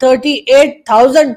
38,000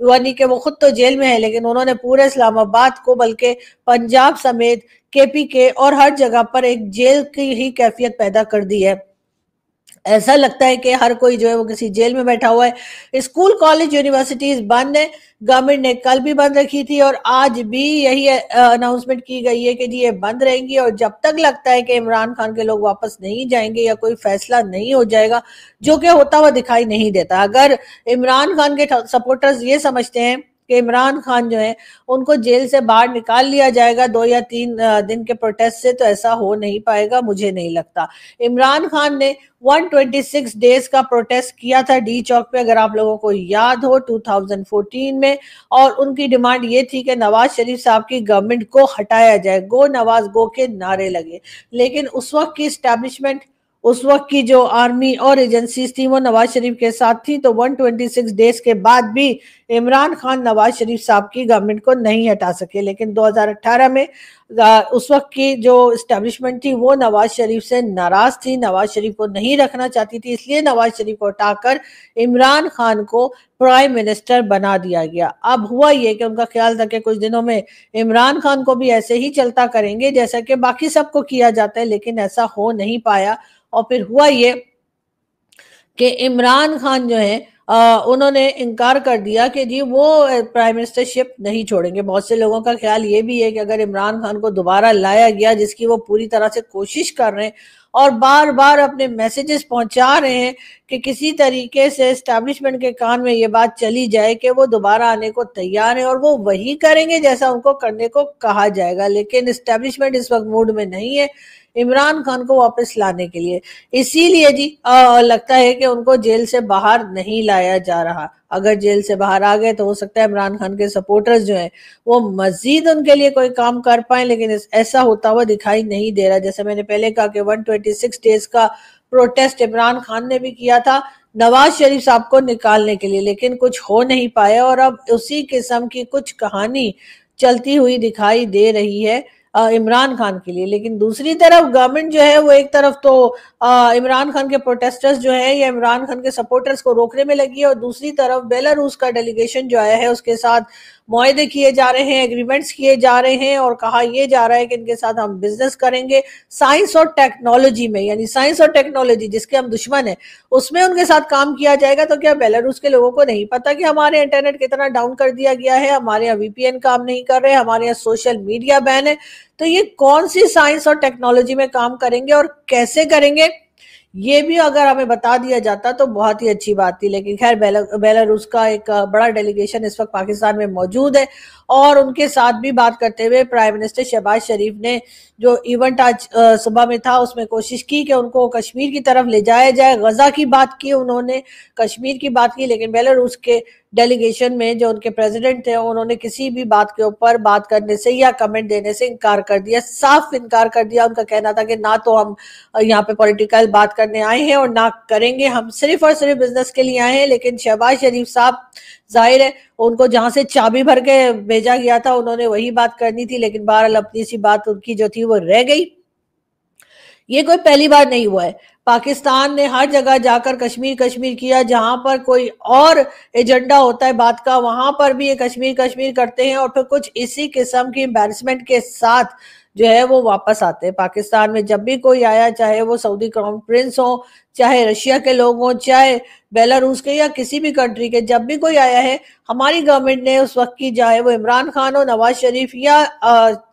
یعنی کہ وہ خود تو جیل میں ہے لیکن انہوں نے پورے اسلام آباد کو بلکہ پنجاب سمیت KPK اور ہر جگہ پر ایک جیل کی ہی کیفیت پیدا کر دی ہے۔ ایسا لگتا ہے کہ ہر کوئی جو ہے وہ کسی جیل میں بیٹھا ہوا ہے۔ اسکول کالج یونیورسٹیز بند ہیں، گورنمنٹ نے کل بھی بند رکھی تھی اور آج بھی یہی اناؤنسمنٹ کی گئی ہے کہ جی یہ بند رہیں گی، اور جب تک لگتا ہے کہ عمران خان کے لوگ واپس نہیں جائیں گے یا کوئی فیصلہ نہیں ہو جائے گا، جو کہ ہوتا ہوا دکھائی نہیں دیتا۔ اگر عمران خان کے سپورٹرز یہ سمجھتے ہیں کہ عمران خان جو ہے ان کو جیل سے باہر نکال لیا جائے گا 2 یا 3 دن کے پروٹیسٹ سے، تو ایسا ہو نہیں پائے گا، مجھے نہیں لگتا۔ عمران خان نے 126 ڈیز کا پروٹیسٹ کیا تھا ڈی چوک پہ، اگر آپ لوگوں کو یاد ہو 2014 میں، اور ان کی ڈیمانڈ یہ تھی کہ نواز شریف صاحب کی گورنمنٹ کو ہٹایا جائے، گو نواز گو کے نعرے لگے، لیکن اس وقت کی اسٹیبلشمنٹ، اس وقت کی جو آرمی اور ایجنسیز تھی وہ نواز شریف کے ساتھ تھی، تو 126 ڈیز کے بعد بھی عمران خان نواز شریف صاحب کی گورنمنٹ کو نہیں ہٹا سکے۔ لیکن 2018 میں اس وقت کی جو اسٹیبلشمنٹ تھی وہ نواز شریف سے ناراض تھی، نواز شریف کو نہیں رکھنا چاہتی تھی، اس لیے نواز شریف کو ہٹا کر عمران خان کو پرائم منسٹر بنا دیا گیا۔ اب ہوا یہ کہ ان کا خیال تھا کہ کچھ دنوں میں عمران خان کو بھی ایسے ہی چلتا کریں گے جیسا کہ باقی سب کو کیا جاتا ہے، لیکن ایسا ہو نہیں پایا، اور پھر ہوا یہ کہ عمران خان جو ہے انہوں نے انکار کر دیا کہ جی وہ پرائم منسٹر شپ نہیں چھوڑیں گے۔ بہت سے لوگوں کا خیال یہ بھی ہے کہ اگر عمران خان کو دوبارہ لایا گیا، جس کی وہ پوری طرح سے کوشش کر رہے ہیں اور بار بار اپنے میسیجز پہنچا رہے ہیں کہ کسی طریقے سے اسٹیبلشمنٹ کے کان میں یہ بات چلی جائے کہ وہ دوبارہ آنے کو تیار ہیں اور وہ وہی کریں گے جیسا ان کو کرنے کو کہا جائے گا، لیکن اسٹیبلشمنٹ اس وقت موڈ میں نہیں ہے عمران خان کو واپس لانے کے لیے، اسی لیے جی لگتا ہے کہ ان کو جیل سے باہر نہیں لایا جا رہا۔ اگر جیل سے باہر آ گئے تو ہو سکتا ہے عمران خان کے سپورٹرز جو ہیں وہ مزید ان کے لیے کوئی کام کر پائیں، لیکن ایسا ہوتا ہوا دکھائی نہیں دے رہا۔ جیسے میں نے پہلے کہا کہ 126 ڈیز کا پروٹیسٹ عمران خان نے بھی کیا تھا نواز شریف صاحب کو نکالنے کے لیے، لیکن کچھ ہو نہیں پایا، اور اب اسی قسم کی کچھ کہانی چلتی ہوئی دکھائی دے رہی ہے عمران خان کے لیے۔ لیکن دوسری طرف گورنمنٹ جو ہے وہ ایک طرف تو عمران خان کے پروٹیسٹرز جو ہیں یا عمران خان کے سپورٹرز کو روکنے میں لگی ہے، اور دوسری طرف بیلاروس کا ڈیلیگیشن جو آیا ہے اس کے ساتھ معاہدے کیے جا رہے ہیں، ایگریمنٹس کیے جا رہے ہیں، اور کہا یہ جا رہا ہے کہ ان کے ساتھ ہم بزنس کریں گے سائنس اور ٹیکنالوجی میں، یعنی سائنس اور ٹیکنالوجی جس کے ہم دشمن ہیں اس میں ان کے ساتھ کام کیا جائے گا۔ تو کیا بیلاروس کے لوگوں کو نہیں پتا کہ ہمارے انٹرنیٹ کتنا ڈاؤن کر دیا گیا ہے، ہمارے یہاں VPN کام نہیں کر رہے، ہمارے یہاں سوشل میڈیا بین ہے؟ تو یہ کون سی سائنس اور ٹیکنالوجی میں کام کریں گے اور کیسے کریں گے، یہ بھی اگر ہمیں بتا دیا جاتا تو بہت ہی اچھی بات تھی۔ لیکن خیر بیلاروس کا ایک بڑا ڈیلیگیشن اس وقت پاکستان میں موجود ہے، اور ان کے ساتھ بھی بات کرتے ہوئے پرائم منسٹر شہباز شریف نے جو ایونٹ آج صبح میں تھا اس میں کوشش کی کہ ان کو کشمیر کی طرف لے جایا جائے، غزہ کی بات کی انہوں نے، کشمیر کی بات کی، لیکن بیلاروس کے ڈیلیگیشن میں جو ان کے پریزیڈنٹ تھے انہوں نے کسی بھی بات کے اوپر بات کرنے سے یا کمنٹ دینے سے انکار کر دیا، صاف انکار کر دیا۔ ان کا کہنا تھا کہ نہ تو ہم یہاں پہ پولیٹیکل بات کرنے آئے ہیں اور نہ کریں گے، ہم صرف اور صرف بزنس کے لیے آئے ہیں۔ لیکن شہباز شریف صاحب ظاہر ہے ان کو جہاں سے چابی بھر کے بھیجا گیا تھا انہوں نے وہی بات کرنی تھی، لیکن بہرحال اپنی سی بات ان کی جو تھی وہ رہ گئی۔ یہ کوئی پہلی بار نہیں ہوا ہے، پاکستان نے ہر جگہ جا کر کشمیر کشمیر کیا، جہاں پر کوئی اور ایجنڈا ہوتا ہے بات کا وہاں پر بھی یہ کشمیر کشمیر کرتے ہیں، اور پھر کچھ اسی قسم کی امبیرسمنٹ کے ساتھ جو ہے وہ واپس آتے ہیں۔ پاکستان میں جب بھی کوئی آیا، چاہے وہ سعودی کراؤن پرنس ہو، چاہے رشیا کے لوگ ہوں، چاہے بیلاروس کے یا کسی بھی کنٹری کے، جب بھی کوئی آیا ہے ہماری گورنمنٹ نے اس وقت کی، چاہے وہ عمران خان ہو، نواز شریف یا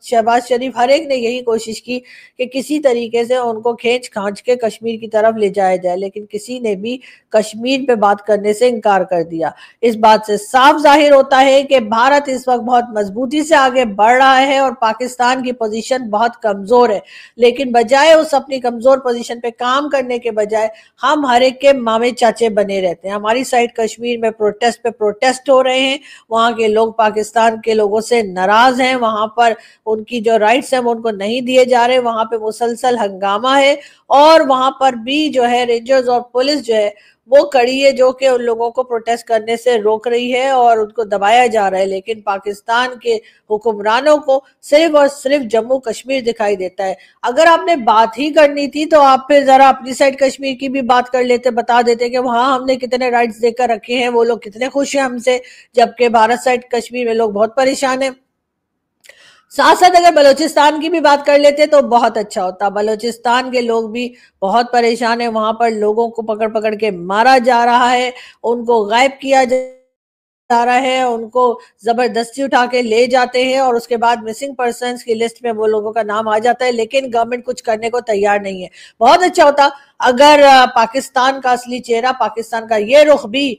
شہباز شریف، ہر ایک نے یہی کوشش کی کہ کسی طریقے سے ان کو کھینچ کھانچ کے کشمیر کی طرف لے جایا جائے، لیکن کسی نے بھی کشمیر پہ بات کرنے سے انکار کر دیا۔ اس بات سے صاف ظاہر ہوتا ہے کہ بھارت اس وقت بہت مضبوطی سے آگے بڑھ رہا ہے اور پاکستان کی پوزیشن بہت کمزور ہے، لیکن بجائے اس اپنی کمزور پوزیشن پہ کام کرنے کے بجائے ہم ہر ایک کے مامے چاچے بنے رہتے ہیں۔ ہماری سائڈ کشمیر میں پروٹیسٹ پہ پروٹیسٹ ہو رہے ہیں، وہاں کے لوگ پاکستان کے لوگوں سے ناراض ہیں، وہاں پر ان کی جو رائٹس ہیں وہ ان کو نہیں دیے جا رہے، وہاں پہ مسلسل ہنگامہ ہے، اور وہاں پر بھی جو ہے رینجرز اور پولیس جو ہے وہ کڑی ہے جو کہ ان لوگوں کو پروٹیسٹ کرنے سے روک رہی ہے اور ان کو دبایا جا رہا ہے. لیکن پاکستان کے حکمرانوں کو صرف اور صرف جموں کشمیر دکھائی دیتا ہے. اگر آپ نے بات ہی کرنی تھی تو آپ پھر ذرا اپنی سائڈ کشمیر کی بھی بات کر لیتے, بتا دیتے کہ وہاں ہم نے کتنے رائٹس دے کر رکھے ہیں, وہ لوگ کتنے خوش ہیں ہم سے, جبکہ بھارت سائڈ کشمیر میں لوگ بہت پریشان ہیں. ساتھ ساتھ اگر بلوچستان کی بھی بات کر لیتے تو بہت اچھا ہوتا. بلوچستان کے لوگ بھی بہت پریشان ہیں, وہاں پر لوگوں کو پکڑ پکڑ کے مارا جا رہا ہے, ان کو غائب کیا جا رہا ہے, ان کو زبردستی اٹھا کے لے جاتے ہیں اور اس کے بعد مسنگ پرسنز کی لسٹ میں وہ لوگوں کا نام آ جاتا ہے, لیکن گورنمنٹ کچھ کرنے کو تیار نہیں ہے. بہت اچھا ہوتا اگر پاکستان کا اصلی چہرہ, پاکستان کا یہ رخ بھی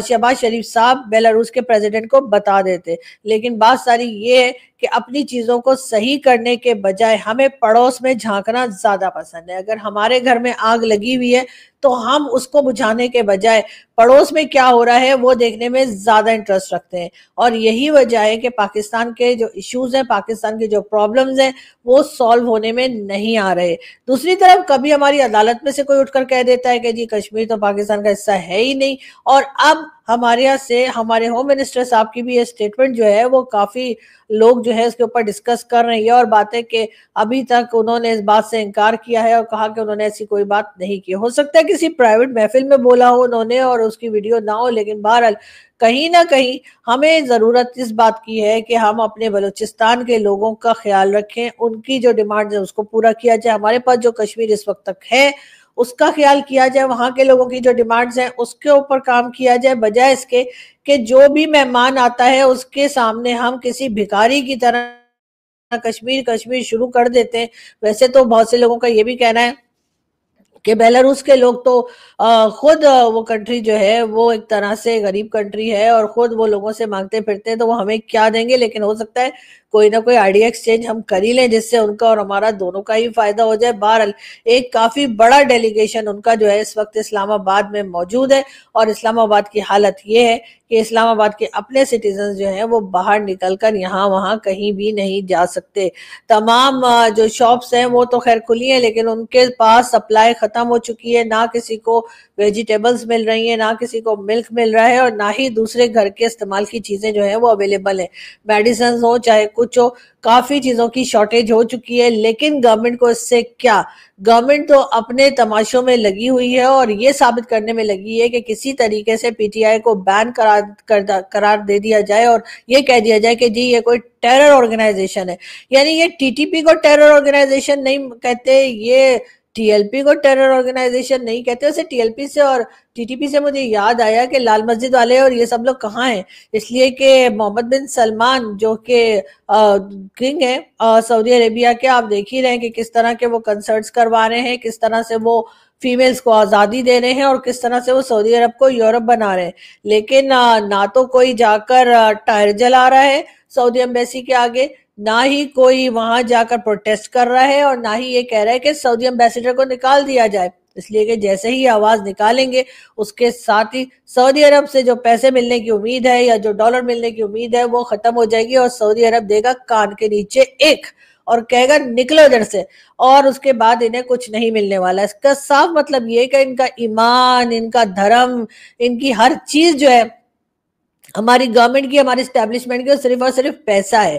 شہباز شریف صاحب بیلاروس کے پریزیڈنٹ کو بتا دیتے. لیکن بات ساری یہ ہے کہ اپنی چیزوں کو صحیح کرنے کے بجائے ہمیں پڑوس میں جھانکنا زیادہ پسند ہے. اگر ہمارے گھر میں آگ لگی ہوئی ہے تو ہم اس کو بجھانے کے بجائے پڑوس میں کیا ہو رہا ہے وہ دیکھنے میں زیادہ انٹرسٹ رکھتے ہیں. اور یہی وجہ ہے کہ پاکستان کے جو ایشوز ہیں, پاکستان کے جو پرابلمز ہیں, وہ سالو ہونے میں نہیں آ رہے. دوسری طرف کبھی ہماری عدالت میں سے کوئی اٹھ کر کہہ دیتا ہے کہ جی کشمیر تو پاکستان کا حصہ ہے ہی نہیں. اور اب ہمارے یہاں سے ہمارے ہوم منسٹر صاحب کی بھی یہ سٹیٹمنٹ جو ہے وہ کافی لوگ جو ہے اس کے اوپر ڈسکس کر رہے ہیں اور باتیں کہ ابھی تک انہوں نے اس بات سے انکار کیا ہے اور کہا کہ انہوں نے ایسی کوئی بات نہیں کی. ہو سکتا ہے کسی پرائیویٹ محفل میں بولا ہو انہوں نے اور اس کی ویڈیو نہ ہو, لیکن بہرحال کہیں نہ کہیں ہمیں ضرورت اس بات کی ہے کہ ہم اپنے بلوچستان کے لوگوں کا خیال رکھیں, ان کی جو ڈیمانڈ ہے اس کو پورا کیا جائے. ہمارے پاس جو کشمیر اس وقت تک ہے اس کا خیال کیا جائے, وہاں کے لوگوں کی جو ڈیمانڈز ہیں اس کے اوپر کام کیا جائے, بجائے اس کے کہ جو بھی مہمان آتا ہے اس کے سامنے ہم کسی بھکاری کی طرح کشمیر کشمیر شروع کر دیتے ہیں. ویسے تو بہت سے لوگوں کا یہ بھی کہنا ہے کہ بیلاروس کے لوگ تو خود وہ کنٹری جو ہے وہ ایک طرح سے غریب کنٹری ہے اور خود وہ لوگوں سے مانگتے پھرتے ہیں, تو وہ ہمیں کیا دیں گے. لیکن ہو سکتا ہے کوئی نہ کوئی آئیڈیا ایکسچینج ہم کر ہی لیں جس سے ان کا اور ہمارا دونوں کا ہی فائدہ ہو جائے. بہرحال ایک کافی بڑا ڈیلیگیشن ان کا جو ہے اس وقت اسلام آباد میں موجود ہے, اور اسلام آباد کی حالت یہ ہے کہ اسلام آباد کے اپنے سٹیزنز جو ہیں وہ باہر نکل کر یہاں وہاں کہیں بھی نہیں جا سکتے. تمام جو شاپس ہیں وہ تو خیر کھلی ہیں, لیکن ان کے پاس سپلائی ختم ہو چکی ہے. نہ کسی کو ویجیٹیبلز مل رہی ہیں, نہ کسی کو ملک مل رہا ہے, اور نہ ہی دوسرے گھر کے استعمال کی چیزیں جو ہیں وہ اویلیبل ہیں. میڈیسنز ہو چاہے کچھ ہو, کافی چیزوں کی شارٹیج ہو چکی ہے. لیکن گورنمنٹ کو اس سے کیا, گورنمنٹ تو اپنے تماشوں میں لگی ہوئی ہے اور یہ ثابت کرنے میں لگی ہے کہ کسی طریقے سے پی ٹی آئی کو بین قرار دے دیا جائے اور یہ کہہ دیا جائے کہ جی یہ کوئی ٹیرر آرگنائزیشن ہے. یعنی یہ ٹی ٹی پی کو ٹیرر آرگنائزیشن نہیں کہتے, یہ ٹی ایل پی کو ٹیرر آرگنائزیشن نہیں کہتے. اسے ٹی ایل پی سے اور ٹی ٹی پی سے مجھے یاد آیا کہ لال مسجد والے اور یہ سب لوگ کہاں ہیں, اس لیے کہ محمد بن سلمان جو کہ کنگ ہیں سعودی عربیہ کے, آپ دیکھ ہی رہے ہیں کہ کس طرح کے وہ کنسرٹس کروا رہے ہیں, کس طرح سے وہ فیمیلز کو آزادی دے رہے ہیں اور کس طرح سے وہ سعودی عرب کو یورپ بنا رہے ہیں. لیکن نہ تو کوئی جا کر ٹائر جلا رہا ہے سعودی ایمبیسی کے آگے, نہ ہی کوئی وہاں جا کر پروٹیسٹ کر رہا ہے, اور نہ ہی یہ کہہ رہا ہے کہ سعودی ایمبیسیڈر کو نکال دیا جائے. اس لیے کہ جیسے ہی آواز نکالیں گے اس کے ساتھ ہی سعودی عرب سے جو پیسے ملنے کی امید ہے یا جو ڈالر ملنے کی امید ہے وہ ختم ہو جائے گی, اور سعودی عرب دے گا کان کے نیچے ایک اور کہے گا نکلو ادھر سے, اور اس کے بعد انہیں کچھ نہیں ملنے والا. اس کا صاف مطلب یہ کہ ان کا ایمان, ان کا دھرم, ان کی ہر چیز جو ہے ہماری گورنمنٹ کی, ہماری اسٹیبلشمنٹ کی, صرف اور صرف پیسہ ہے.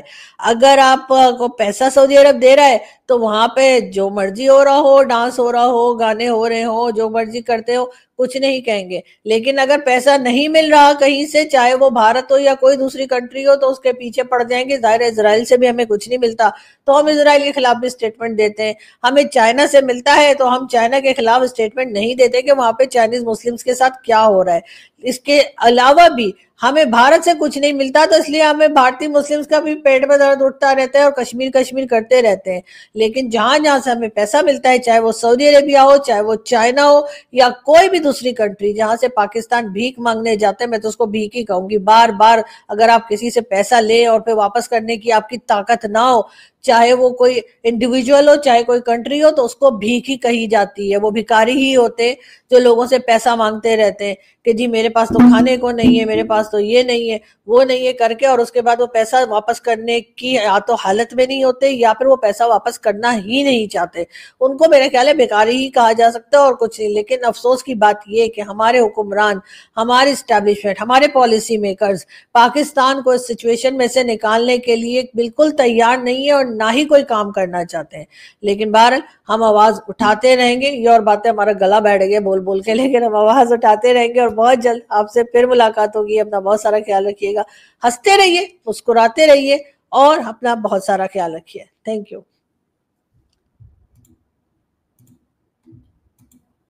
اگر آپ کو پیسہ سعودی عرب دے رہا ہے تو وہاں پہ جو مرضی ہو رہا ہو, ڈانس ہو رہا ہو, گانے ہو رہے ہو, جو مرضی کرتے ہو, کچھ نہیں کہیں گے. لیکن اگر پیسہ نہیں مل رہا کہیں سے, چاہے وہ بھارت ہو یا کوئی دوسری کنٹری ہو, تو اس کے پیچھے پڑ جائیں گے. ظاہر اسرائیل سے بھی ہمیں کچھ نہیں ملتا تو ہم اسرائیل کے خلاف بھی اسٹیٹمنٹ دیتے ہیں. ہمیں چائنا سے ملتا ہے تو ہم چائنا کے خلاف اسٹیٹمنٹ نہیں دیتے کہ وہاں پہ چائنیز مسلمز کے ساتھ کیا ہو رہا ہے. اس کے علاوہ بھی ہمیں بھارت سے کچھ نہیں ملتا تو اس لیے ہمیں بھارتی مسلمز کا بھی پیٹ میں درد اٹھتا رہتا ہے اور کشمیر کشمیر کرتے رہتے ہیں. لیکن جہاں جہاں سے ہمیں پیسہ ملتا ہے, چاہے وہ سعودی عربیہ ہو, چاہے وہ چائنا ہو, یا کوئی بھی دوسری کنٹری جہاں سے پاکستان بھیک مانگنے جاتے ہیں, میں تو اس کو بھیک ہی کہوں گی. بار بار اگر آپ کسی سے پیسہ لیں اور پھر واپس کرنے کی آپ کی طاقت نہ ہو, چاہے وہ کوئی انڈیویجول ہو چاہے کوئی کنٹری ہو, تو اس کو بھیک ہی کہی جاتی ہے. وہ بھکاری ہی ہوتے جو لوگوں سے پیسہ مانگتے رہتے ہیں کہ جی میرے پاس تو کھانے کو نہیں ہے، میرے پاس تو یہ نہیں ہے وہ نہیں ہے کر کے، اور اس کے بعد وہ پیسہ واپس کرنے کی یا تو حالت میں نہیں ہوتے یا پھر وہ پیسہ واپس کرنا ہی نہیں چاہتے. ان کو میرے خیال ہے بیکاری ہی کہا جا سکتا ہے اور کچھ نہیں. لیکن افسوس کی بات یہ کہ ہمارے حکمران، ہمارے اسٹیبلشمنٹ، ہمارے پالیسی میکرز پاکستان کو اس سچویشن میں سے نکالنے کے لیے بالکل تیار نہیں ہے اور نہ ہی کوئی کام کرنا چاہتے ہیں. لیکن بہرحال ہم آواز اٹھاتے رہیں گے. یہ اور باتیں ہمارا گلا بیٹھ گیا بول بول کے، لیکن ہم آواز اٹھاتے رہیں گے اور بہت جلد آپ سے پھر ملاقات ہوگی. اپنا بہت سارا خیال رکھیے گا، ہنستے رہیے، مسکراتے رہیے اور اپنا بہت سارا خیال رکھیے. Thank you.